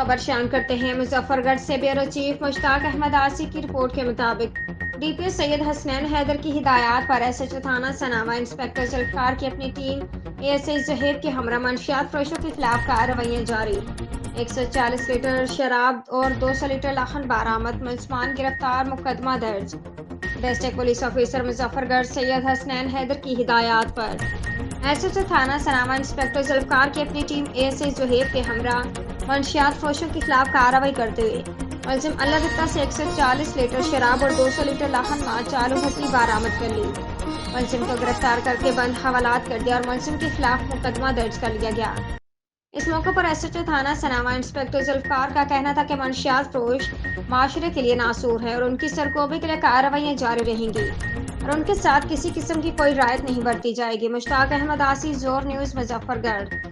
खबर शामिल करते हैं। मुजफ्फरगढ़ से ब्यूरो चीफ मुश्ताक अहमद आसी की रिपोर्ट के मुताबिक डीपीओ सैयद हसनैन हैदर की हिदायत पर एसएचओ थाना सनावा इंस्पेक्टर जुल्फकार की अपनी टीम एएसआई ज़ुहैब के हमरा मंशियात फरोशों के खिलाफ कार्रवाइयाँ जारी। 140 लीटर शराब और 200 लीटर लाहन बरामद, मुलजमान गिरफ्तार, मुकदमा दर्ज। District police officer Muzaffargarh Syed Hasnain Haider की हिदायत पर एसएचओ थाना सनावा इंस्पेक्टर जुल्फकार की अपनी टीम एएसआई ज़ुहैब के हमरा मंशियात फरोशों के खिलाफ कार्रवाई करते हुए मुलजिम अल्लाह गुप्ता से 140 लीटर शराब और 200 लीटर लाहन माल चालू भट्टी बरामद कर ली। मुलजिम को गिरफ्तार करके बंद हवालात कर दिया और मुलजिम के खिलाफ मुकदमा दर्ज कर लिया गया। इस मौके पर एसएचओ थाना सनावा इंस्पेक्टर जुल्फकार का कहना था कि मंशियात फरोश माशरे के लिए नासूर है और उनकी सरकोबी के लिए कार्रवाइयाँ जारी रहेंगी और उनके साथ किसी किस्म की कोई रायत नहीं बरती जाएगी। मुश्ताक अहमद आसी, ज़ोर न्यूज़, मुजफ्फरगढ़।